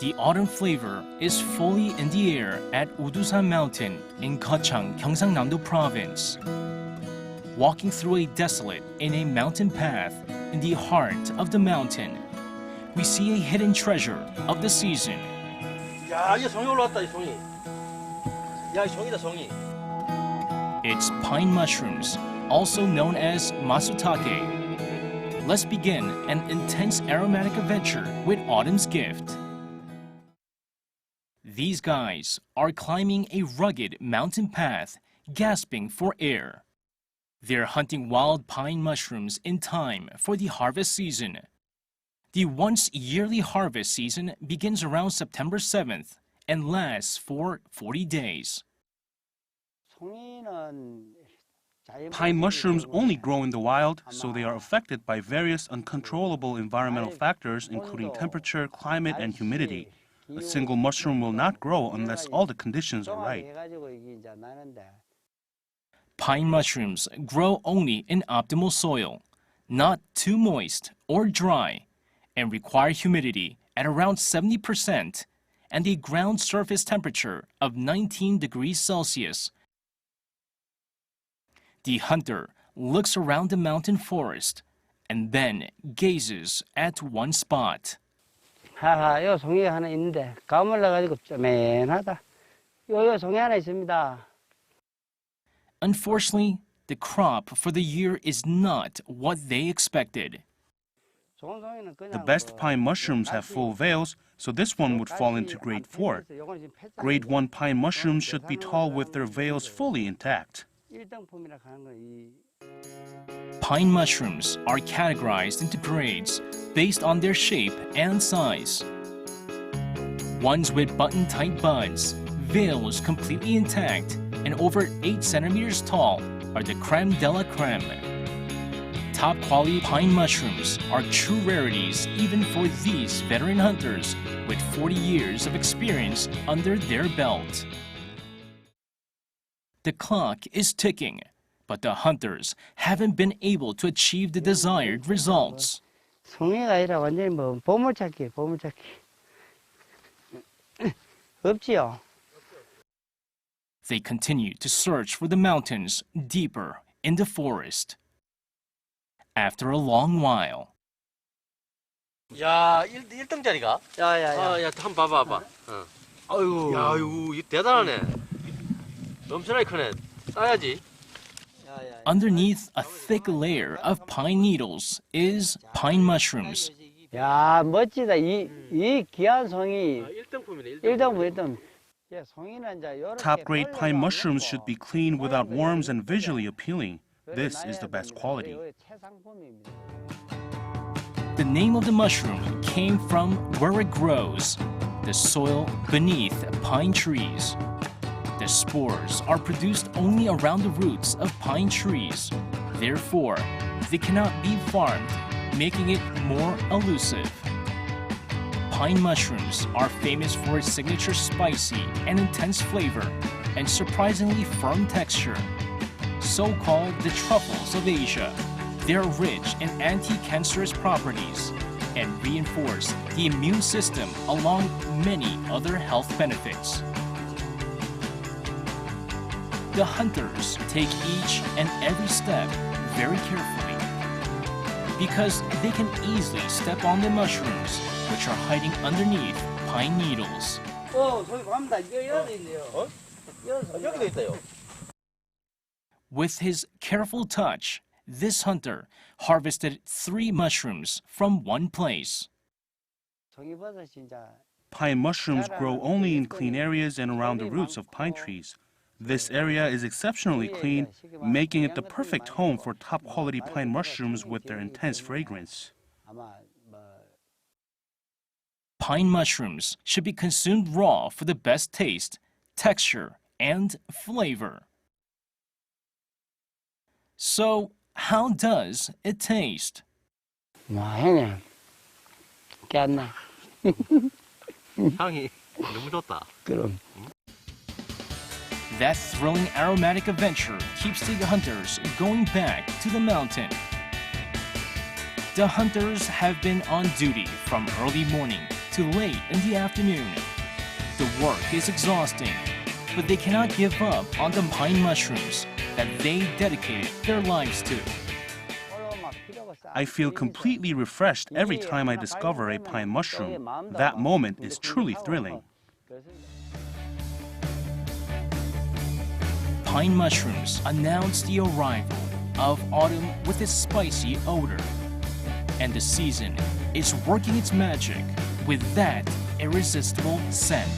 The autumn flavor is fully in the air at Woodosan Moutain in Geochang, Gyeongsangnam-do Province. Walking through a desolate in a mountain path in the heart of the mountain, we see a hidden treasure of the season. 야, 이게 송이 올라왔다, 이 송이. 야, 이 송이다, 송이. It's pine mushrooms, also known as matsutake. Let's begin an intense aromatic adventure with autumn's gift. These guys are climbing a rugged mountain path, gasping for air. They're hunting wild pine mushrooms in time for the harvest season. The once yearly harvest season begins around September 7th and lasts for 40 days. Pine mushrooms only grow in the wild, so they are affected by various uncontrollable environmental factors, including temperature, climate, and humidity. A single mushroom will not grow unless all the conditions are right. Pine mushrooms grow only in optimal soil, not too moist or dry, and require humidity at around 70% and a ground surface temperature of 19 degrees Celsius. The hunter looks around the mountain forest and then gazes at one spot. 하하, 요 송이가 하나 있는데 감 올라가지고 쪼맨하다. 요 송이 하나 있습니다. Unfortunately, the crop for the year is not what they expected. The best pine mushrooms have full veils, so this one would fall into grade 4. Grade 1 pine mushrooms should be tall with their veils fully intact. Pine mushrooms are categorized into grades based on their shape and size. Ones with button-tight buds, veils completely intact, and over 8 centimeters tall are the creme de la creme. Top-quality pine mushrooms are true rarities even for these veteran hunters with 40 years of experience under their belt. The clock is ticking, but the hunters haven't been able to achieve the desired results. 송이가 아니라 완전히 뭐 보물찾기, 보물찾기. 없지요? They continue to search for the mountains deeper in the forest. After a long while, 야, 1등짜리가? 야야야. 야, 한번 봐봐. 아유, 야, 이거 대단하네. 엄청나게 크네. 싸야지. underneath a thick layer of pine needles is pine mushrooms. 야, 멋지다. 이 귀한 송이. 1등품이네, 1등. 예, 송이는 이제 요렇게 Top grade pine mushrooms should be clean without worms and visually appealing. This is the best quality. The name of the mushroom came from where it grows, the soil beneath pine trees. The spores are produced only around the roots of pine trees. Therefore, they cannot be farmed, making it more elusive. Pine mushrooms are famous for its signature spicy and intense flavor and surprisingly firm texture. So-called the truffles of Asia, they are rich in anti-cancerous properties and reinforce the immune system along many other health benefits. The hunters take each and every step very carefully because they can easily step on the mushrooms which are hiding underneath pine needles. 저기 갑니다. 여기 있네요. 여기도 있다요. With his careful touch, this hunter harvested 3 mushrooms from one place. Pine mushrooms grow only in clean areas and around the roots of pine trees. This area is exceptionally clean, making it the perfect home for top-quality pine mushrooms with their intense fragrance. Pine mushrooms should be consumed raw for the best taste, texture, and flavor. So, how does it taste? 와, 형님. 깨안나. 향이 너무 좋다. 그럼. That thrilling aromatic adventure keeps the hunters going back to the mountain. The hunters have been on duty from early morning to late in the afternoon. The work is exhausting, but they cannot give up on the pine mushrooms that they dedicated their lives to. I feel completely refreshed every time I discover a pine mushroom. That moment is truly thrilling. Pine mushrooms announce the arrival of autumn with its spicy odor. And the season is working its magic with that irresistible scent.